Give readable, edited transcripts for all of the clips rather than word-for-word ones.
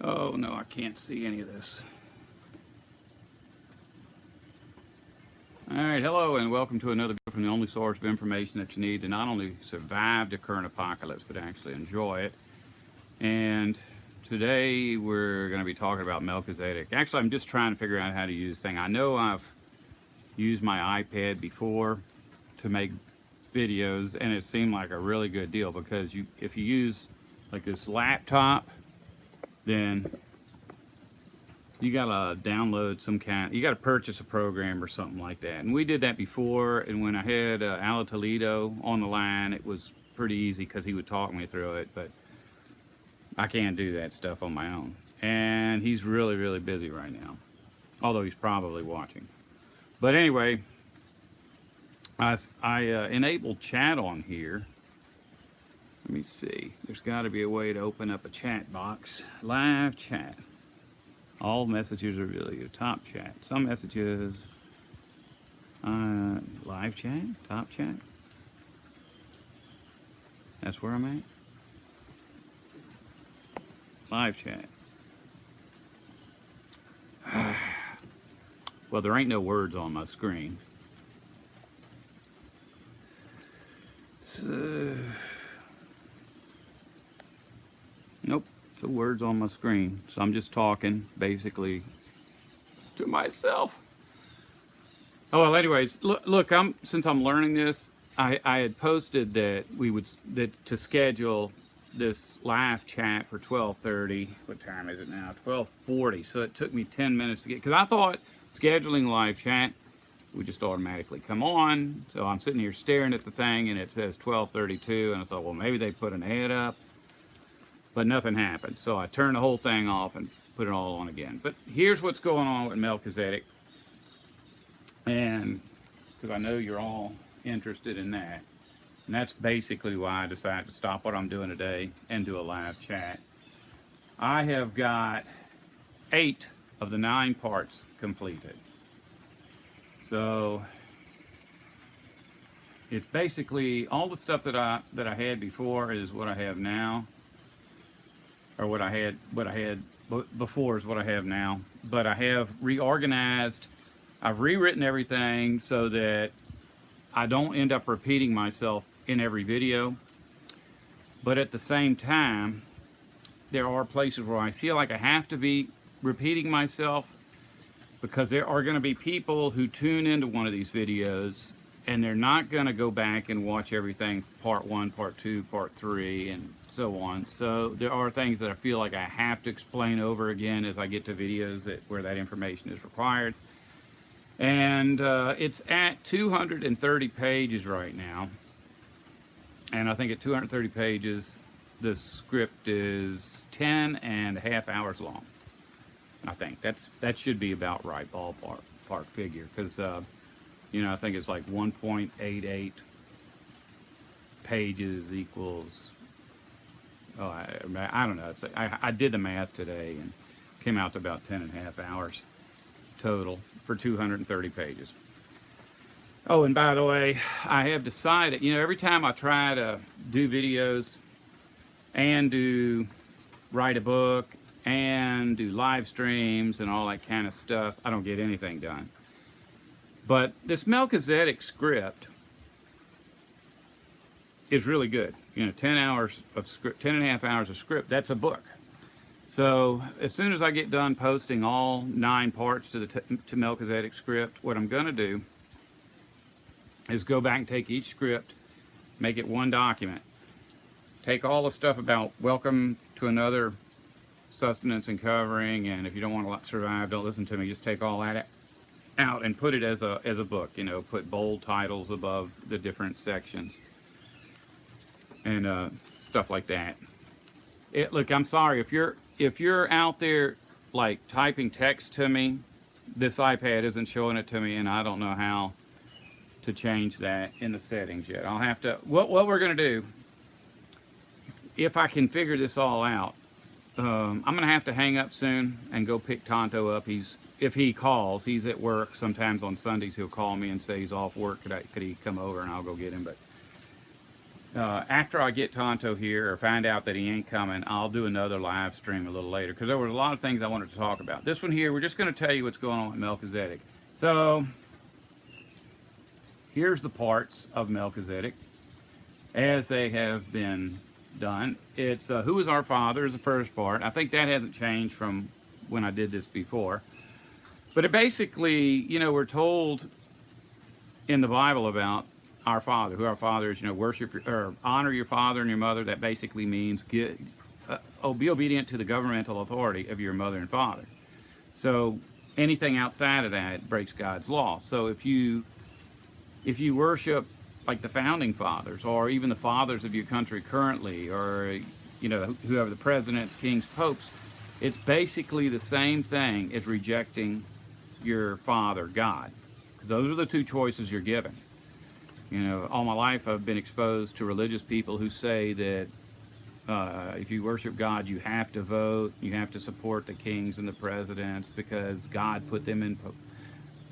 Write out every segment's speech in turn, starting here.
Oh no, I can't see any of this. Alright, hello and welcome to another video from the only source of information that you need to not only survive the current apocalypse, but actually enjoy it. And today we're going to be talking about Melchizedek. Actually, I'm just trying to figure out how to use this thing. I know I've used my iPad before to make videos, and it seemed like a really good deal because if you use like this laptop, then you gotta download some kind, you gotta purchase a program or something like that. And we did that before, and when I had Ala Toledo on the line, it was pretty easy because he would talk me through it, but I can't do that stuff on my own. And he's really, really busy right now, although he's probably watching. But anyway, I enabled chat on here. Let me see. There's got to be a way to open up a chat box. Live chat. All messages are really your top chat. Some messages, live chat, top chat. That's where I'm at. Live chat. Well, there ain't no words on my screen. So, nope. The words on my screen, so I'm just talking basically to myself. Oh well, anyways, look, since I'm learning this, I had posted that to schedule this live chat for 12:30. What time is it now? 12:40. So it took me 10 minutes to get, because I thought scheduling live chat would just automatically come on. So I'm sitting here staring at the thing and it says 12:32, and I thought, well, maybe they put an ad up. But nothing happened. So I turned the whole thing off and put it all on again. But here's what's going on with Melchizedek. And because I know you're all interested in that. And that's basically why I decided to stop what I'm doing today and do a live chat. I have got 8 of the 9 parts completed. So it's basically all the stuff that I had before is what I have now. Or what I had before is what I have now. But I have reorganized, I've rewritten everything so that I don't end up repeating myself in every video. But at the same time, there are places where I feel like I have to be repeating myself, because there are going to be people who tune into one of these videos and they're not going to go back and watch everything, part 1, part 2, part 3, and so on. So there are things that I feel like I have to explain over again as I get to videos where that information is required. And it's at 230 pages right now. And I think at 230 pages, the script is 10.5 hours long. I think that should be about right, ballpark figure, because I think it's like 1.88 pages equals, I don't know. I did the math today and came out to about 10.5 hours total for 230 pages. Oh, and by the way, I have decided, every time I try to do videos and write a book and do live streams and all that kind of stuff, I don't get anything done. But this Melchizedek script is really good. 10 hours of script, 10.5 hours of script, that's a book. So as soon as I get done posting all 9 parts to Melchizedek script, what I'm going to do is go back and take each script, make it one document. Take all the stuff about welcome to another sustenance and covering, and if you don't want to survive, don't listen to me, just take all that out and put it as a book. Put bold titles above the different sections and stuff like that. Look, I'm sorry if you're out there like typing text to me, this iPad isn't showing it to me, and I don't know how to change that in the settings yet. I'll have to. What we're gonna do, if I can figure this all out, I'm gonna have to hang up soon and go pick Tonto up. If he calls, he's at work. Sometimes on Sundays he'll call me and say he's off work. Could he come over and I'll go get him? But after I get Tonto here or find out that he ain't coming, I'll do another live stream a little later because there were a lot of things I wanted to talk about. This one here, we're just going to tell you what's going on with Melchizedek. So here's the parts of Melchizedek as they have been done. It's who is our father is the first part. I think that hasn't changed from when I did this before. But it basically, you know, we're told in the Bible about our father, who our father is, you know, worship or honor your father and your mother. That basically means be obedient to the governmental authority of your mother and father. So anything outside of that breaks God's law. So if you worship like the founding fathers or even the fathers of your country currently, or, you know, whoever the presidents, kings, popes, it's basically the same thing as rejecting your father, God. Those are the two choices you're given. You know, all my life I've been exposed to religious people who say that if you worship God, you have to vote, you have to support the kings and the presidents because God put them in.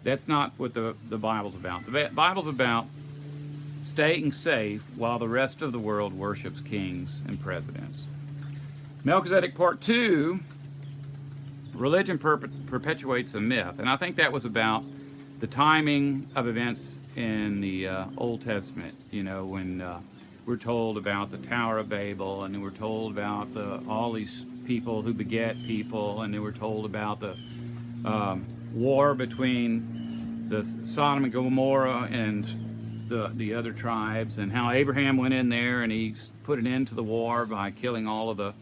That's not what the Bible's about. The Bible's about staying safe while the rest of the world worships kings and presidents. Melchizedek Part 2, religion perpetuates a myth. And I think that was about the timing of events in the Old Testament. You know, when we're told about the Tower of Babel, and then we're told about all these people who beget people, and then we're told about the war between the Sodom and Gomorrah and the other tribes, and how Abraham went in there and he put an end to the war by killing all the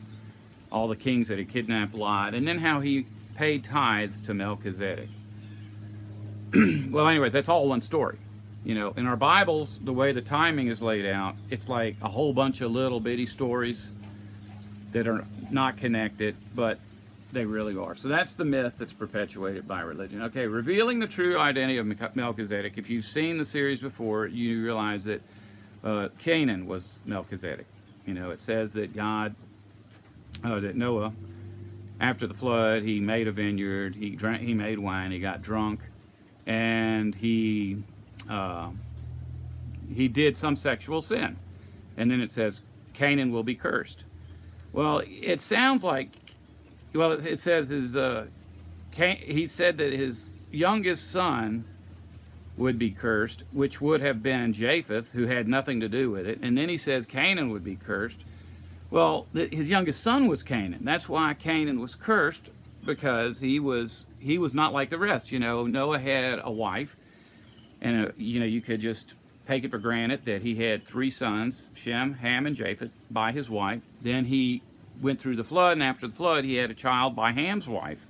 kings that had kidnapped Lot, and then how he paid tithes to Melchizedek. Well, anyways, that's all one story. You know, in our Bibles, the way the timing is laid out, it's like a whole bunch of little bitty stories that are not connected, but they really are. So that's the myth that's perpetuated by religion. Okay, revealing the true identity of Melchizedek. If you've seen the series before, you realize that Canaan was Melchizedek. You know, it says that that Noah, after the flood, he made a vineyard, he made wine, he got drunk, and he did some sexual sin. And then it says Canaan will be cursed. Well, it sounds like, well, it says he said that his youngest son would be cursed, which would have been Japheth, who had nothing to do with it. And then he says Canaan would be cursed. Well, his youngest son was Canaan. That's why Canaan was cursed, because he was not like the rest. You know, Noah had a wife, and you know, you could just take it for granted that he had 3 sons, Shem, Ham, and Japheth, by his wife. Then he went through the flood, and after the flood, he had a child by Ham's wife,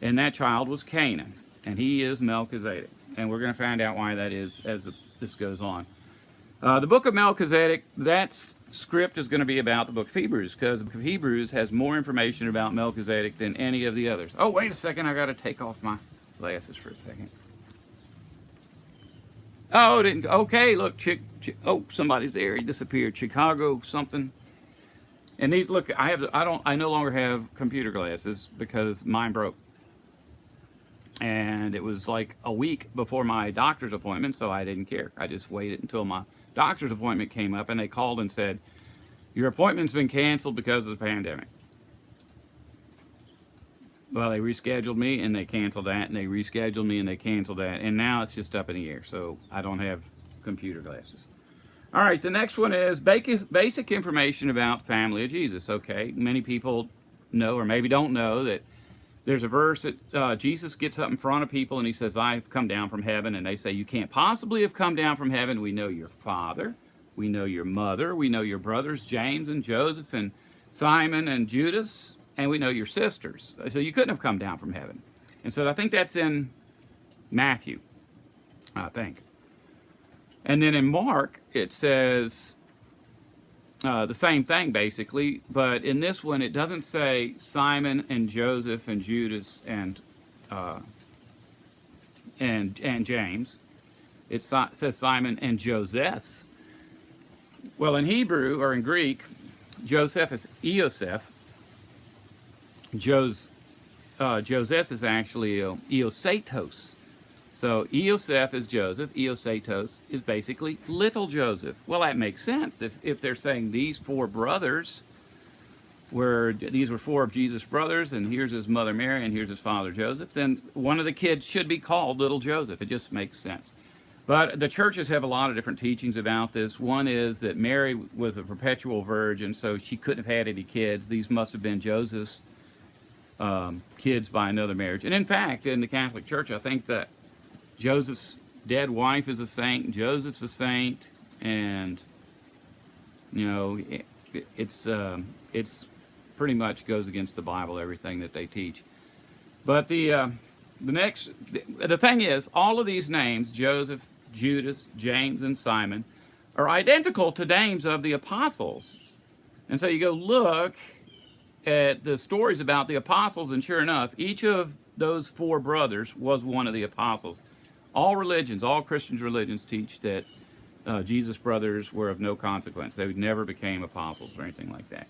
and that child was Canaan, and he is Melchizedek. And we're going to find out why that is as this goes on. The book of Melchizedek, that's script is going to be about the book of Hebrews, because the book of Hebrews has more information about Melchizedek than any of the others. Oh, wait a second, I got to take off my glasses for a second. Oh, didn't. Okay, look, oh, somebody's there. He disappeared. Chicago something. And these, look, I no longer have computer glasses because mine broke. And it was like a week before my doctor's appointment, so I didn't care. I just waited until my doctor's appointment came up, and they called and said, your appointment's been canceled because of the pandemic. Well, they rescheduled me, and they canceled that, and they rescheduled me, and they canceled that, and now it's just up in the air, so I don't have computer glasses. All right, the next one is basic information about family of Jesus. Okay, many people know, or maybe don't know, that there's a verse that Jesus gets up in front of people and he says, I've come down from heaven. And they say, you can't possibly have come down from heaven. We know your father. We know your mother. We know your brothers, James and Joseph and Simon and Judas. And we know your sisters. So you couldn't have come down from heaven. And so I think that's in Matthew, I think. And then in Mark, it says the same thing, basically. But in this one, it doesn't say Simon and Joseph and Judas and James. It says Simon and Joseph. Well, in Hebrew, or in Greek, Joseph is Eoseph. Joseph is actually Eosatos. So Eoseph is Joseph. Eosetos is basically little Joseph. Well, that makes sense. If they're saying these four brothers these were four of Jesus' brothers, and here's his mother Mary, and here's his father Joseph, then one of the kids should be called little Joseph. It just makes sense. But the churches have a lot of different teachings about this. One is that Mary was a perpetual virgin, so she couldn't have had any kids. These must have been Joseph's kids by another marriage. And in fact, in the Catholic Church, I think that Joseph's dead wife is a saint, Joseph's a saint, and it's pretty much goes against the Bible, everything that they teach. But the thing is, all of these names, Joseph, Judas, James, and Simon, are identical to names of the apostles. And so you go look at the stories about the apostles, and sure enough, each of those four brothers was one of the apostles. All religions, all Christian religions teach that Jesus' brothers were of no consequence. They never became apostles or anything like that.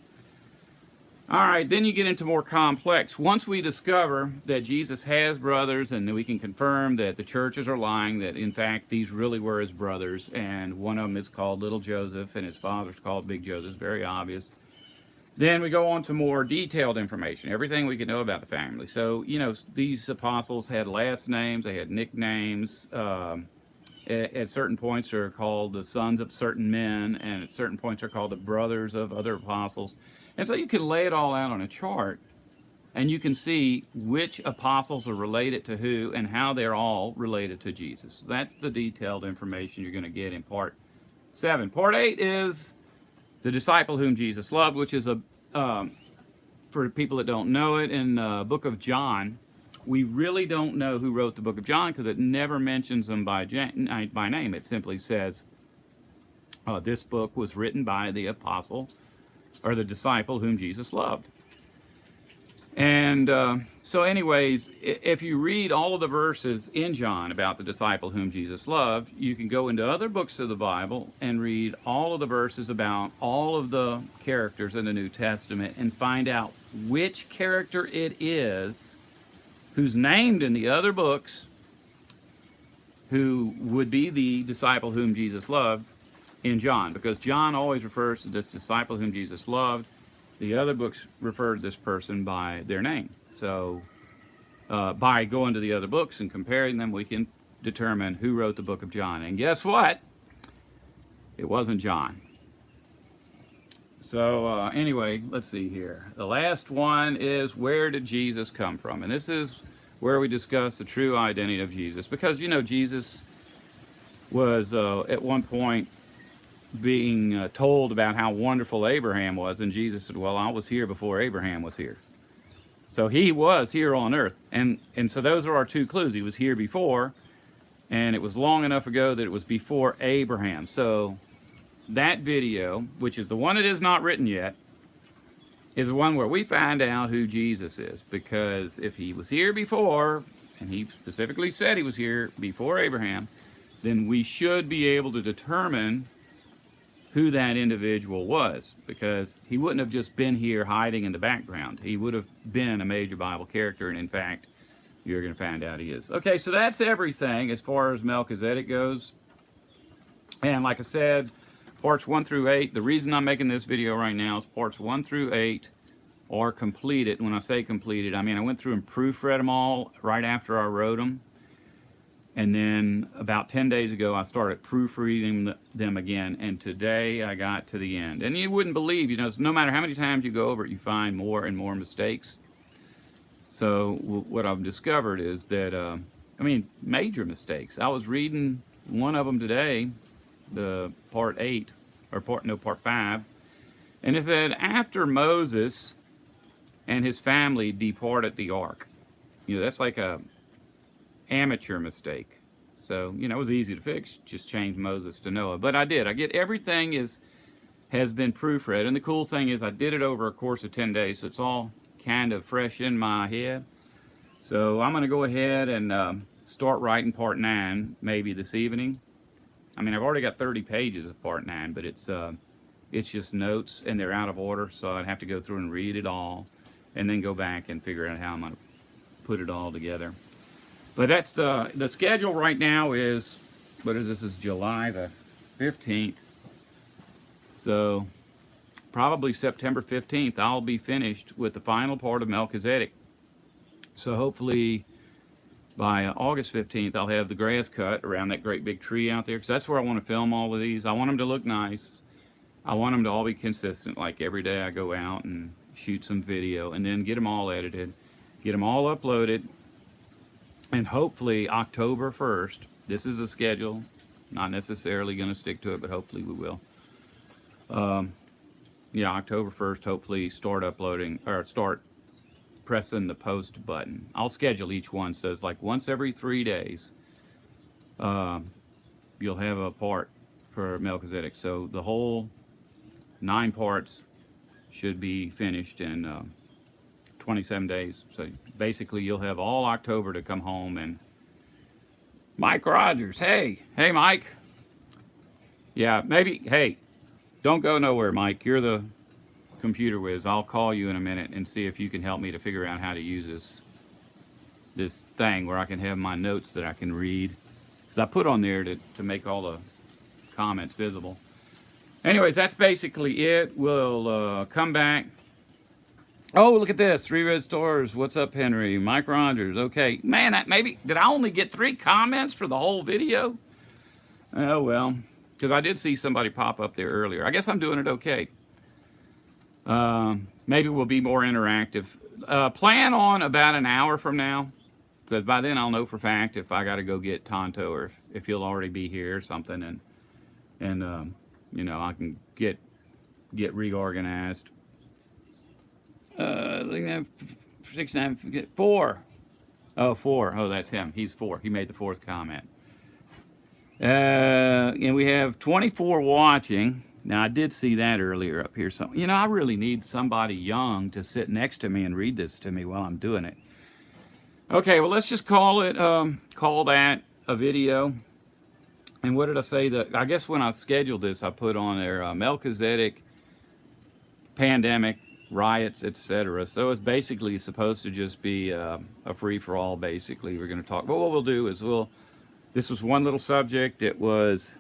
All right, then you get into more complex. Once we discover that Jesus has brothers, and we can confirm that the churches are lying, that in fact these really were his brothers, and one of them is called Little Joseph, and his father's called Big Joseph, very obvious. Then we go on to more detailed information, everything we can know about the family. So, these apostles had last names, they had nicknames. At certain points they're called the sons of certain men, and at certain points they're called the brothers of other apostles. And so you can lay it all out on a chart, and you can see which apostles are related to who and how they're all related to Jesus. That's the detailed information you're going to get in Part 7. Part 8 is the disciple whom Jesus loved, which is for people that don't know it, in the book of John, we really don't know who wrote the book of John because it never mentions them by name. It simply says this book was written by the apostle or the disciple whom Jesus loved. And so anyways, if you read all of the verses in John about the disciple whom Jesus loved, you can go into other books of the Bible and read all of the verses about all of the characters in the New Testament and find out which character it is who's named in the other books who would be the disciple whom Jesus loved in John, because John always refers to this disciple whom Jesus loved. The other books refer to this person by their name. So by going to the other books and comparing them, we can determine who wrote the book of John. And guess what? It wasn't John. So anyway, let's see here. The last one is, where did Jesus come from? And this is where we discuss the true identity of Jesus. Because, Jesus was at one point being told about how wonderful Abraham was, and Jesus said, well, I was here before Abraham was here. So he was here on earth, and so those are our two clues. He was here before, and it was long enough ago that it was before Abraham. So that video, which is the one that is not written yet, is the one where we find out who Jesus is, because if he was here before, and he specifically said he was here before Abraham, then we should be able to determine who that individual was, because he wouldn't have just been here hiding in the background. He would have been a major Bible character, and in fact, you're going to find out he is. Okay, so that's everything as far as Melchizedek goes. And like I said, parts 1 through 8, the reason I'm making this video right now is parts 1 through 8 are completed. When I say completed, I mean I went through and proofread them all right after I wrote them. And then about 10 days ago, I started proofreading them again, and today I got to the end. And you wouldn't believe, no matter how many times you go over it, you find more and more mistakes. So what I've discovered is that, major mistakes. I was reading one of them today, the part 8, or part 5, and it said, after Moses and his family departed the ark. That's like a amateur mistake. So, it was easy to fix, just change Moses to Noah. But I did. Everything has been proofread, and the cool thing is I did it over a course of 10 days, so it's all kind of fresh in my head. So I'm going to go ahead and start writing part 9 maybe this evening. I've already got 30 pages of part 9, but it's just notes, and they're out of order, so I'd have to go through and read it all, and then go back and figure out how I'm going to put it all together. But that's the schedule right now is, what is this? Is July the 15th. So probably September 15th, I'll be finished with the final part of Melchizedek. So hopefully by August 15th, I'll have the grass cut around that great big tree out there, because that's where I want to film all of these. I want them to look nice. I want them to all be consistent, like every day I go out and shoot some video, and then get them all edited, get them all uploaded, and hopefully October 1st, this is a schedule, not necessarily going to stick to it, but hopefully we will. Yeah, October 1st, hopefully start uploading, or start pressing the post button. I'll schedule each one, so it's like once every 3 days, you'll have a part for Melchizedek. So the whole 9 parts should be finished in 27 days. So basically you'll have all October to come home. And Mike Rogers, hey Mike. Yeah, maybe, hey, don't go nowhere, Mike. You're the computer whiz. I'll call you in a minute and see if you can help me to figure out how to use this thing where I can have my notes that I can read. Because I put on there to make all the comments visible. Anyways, that's basically it. We'll come back. Oh, look at this. 3 red stars. What's up, Henry? Mike Rogers. Okay. Man, maybe, did I only get 3 comments for the whole video? Oh, well. Because I did see somebody pop up there earlier. I guess I'm doing it okay. Maybe we'll be more interactive. Plan on about an hour from now, because by then I'll know for fact if I got to go get Tonto, or if he'll already be here or something, and you know, I can get reorganized. 6, 9, 4. Oh, 4. Oh, that's him. He's 4. He made the 4th comment. And we have 24 watching. Now, I did see that earlier up here. So, you know, I really need somebody young to sit next to me and read this to me while I'm doing it. Okay, well, let's just call that a video. And what did I say? I guess when I scheduled this, I put on there Melchizedek, pandemic, riots, etc. So it's basically supposed to just be a free-for-all, basically. We're going to talk. But what we'll do is this was one little subject. It was...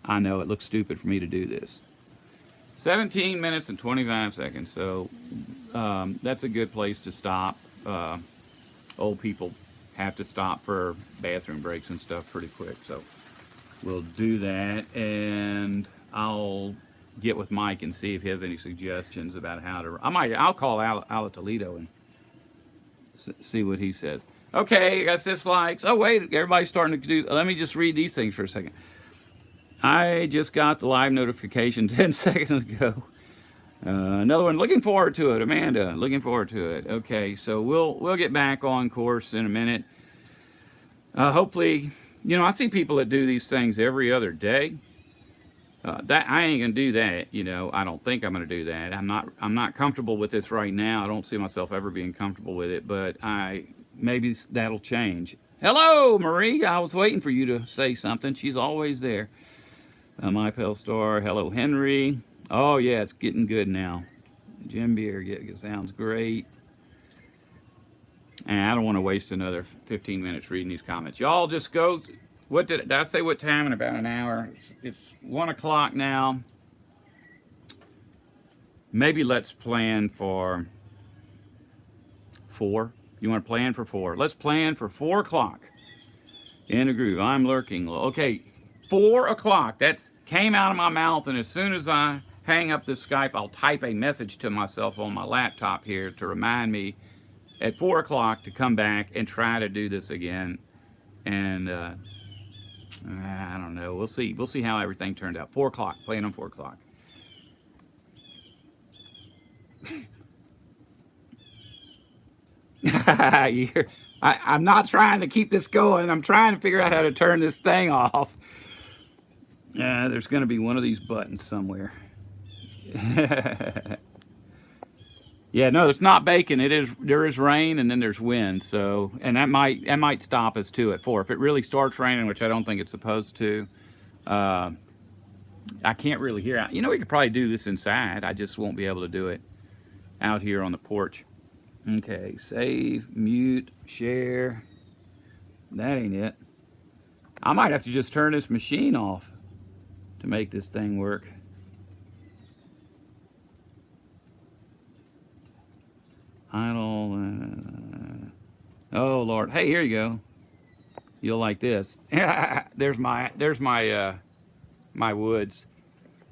I know it looks stupid for me to do this. 17 minutes and 25 seconds. So that's a good place to stop. Old people have to stop for bathroom breaks and stuff pretty quick. So we'll do that. And I'll get with Mike and see if he has any suggestions about how to... I'll call Al Toledo and see what he says. Okay, I got this likes. Oh, wait, everybody's starting to do... Let me just read these things for a second. I just got the live notification 10 seconds ago. Another one, looking forward to it. Amanda, looking forward to it. Okay, so we'll get back on course in a minute. Hopefully, you know, I see people that do these things every other day. That I ain't gonna do that. You know, I don't think I'm gonna do that. I'm not comfortable with this right now. I don't see myself ever being comfortable with it. But maybe that'll change. Hello, Marie. I was waiting for you to say something. She's always there. My Pale Star. Hello, Henry. Oh, yeah, it's getting good now. Jim Beer, sounds great. And I don't want to waste another 15 minutes reading these comments. Y'all just go. Did I say what time? In about an hour. It's 1 o'clock now. Maybe let's plan for 4. You want to plan for 4? Let's plan for 4 o'clock. In a groove. I'm lurking. Okay. 4 o'clock. That came out of my mouth, and as soon as I hang up this Skype, I'll type a message to myself on my laptop here to remind me at 4 o'clock to come back and try to do this again. And I don't know. We'll see. We'll see how everything turned out. 4 o'clock. Playing on 4 o'clock. I'm not trying to keep this going. I'm trying to figure out how to turn this thing off. There's going to be one of these buttons somewhere. Yeah, no, it's not baking. There is rain and then there's wind. So, and that might stop us too at 4. If it really starts raining, which I don't think it's supposed to, I can't really hear. You know, we could probably do this inside. I just won't be able to do it out here on the porch. Okay, save, mute, share. That ain't it. I might have to just turn this machine off to make this thing work. Idle. Oh Lord. Hey, here you go. You'll like this. there's my woods.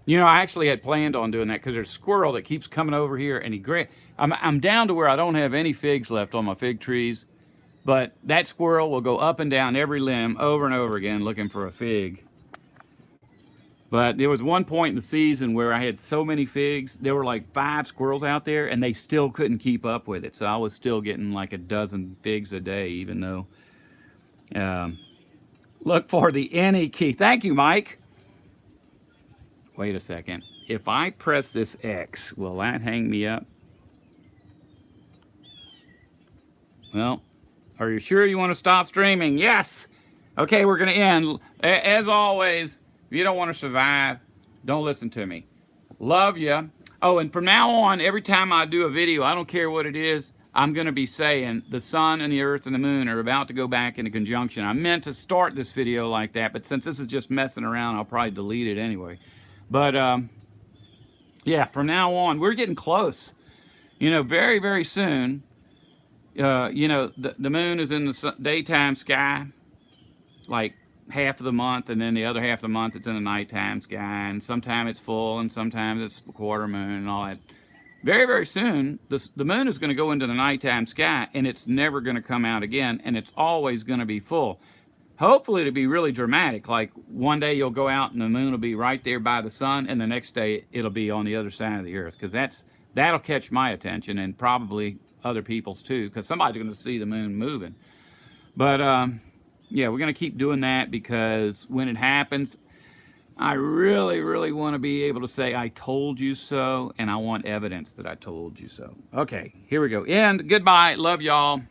You know, I actually had planned on doing that because there's a squirrel that keeps coming over here, and I'm down to where I don't have any figs left on my fig trees, but that squirrel will go up and down every limb over and over again looking for a fig. But there was one point in the season where I had so many figs, there were like 5 squirrels out there, and they still couldn't keep up with it. So I was still getting like a dozen figs a day, even though. Look for the any key. Thank you, Mike. Wait a second. If I press this X, will that hang me up? Well, are you sure you want to stop streaming? Yes. Okay, we're going to end. As always, if you don't want to survive, don't listen to me. Love you. Oh, and from now on, every time I do a video, I don't care what it is, I'm going to be saying the sun and the earth and the moon are about to go back into conjunction. I meant to start this video like that, but since this is just messing around, I'll probably delete it anyway. But, yeah, from now on, we're getting close. You know, very, very soon, you know, the moon is in the daytime sky, like half of the month, and then the other half of the month it's in the nighttime sky, and sometimes it's full, and sometimes it's a quarter moon and all that. Very, very soon, the moon is going to go into the nighttime sky, and it's never going to come out again, and it's always going to be full. Hopefully it'll be really dramatic, like one day you'll go out and the moon will be right there by the sun, and the next day it'll be on the other side of the earth, because that'll catch my attention, and probably other people's too, because somebody's going to see the moon moving. But yeah, we're going to keep doing that, because when it happens, I really, really want to be able to say I told you so, and I want evidence that I told you so. Okay, here we go. And goodbye. Love y'all.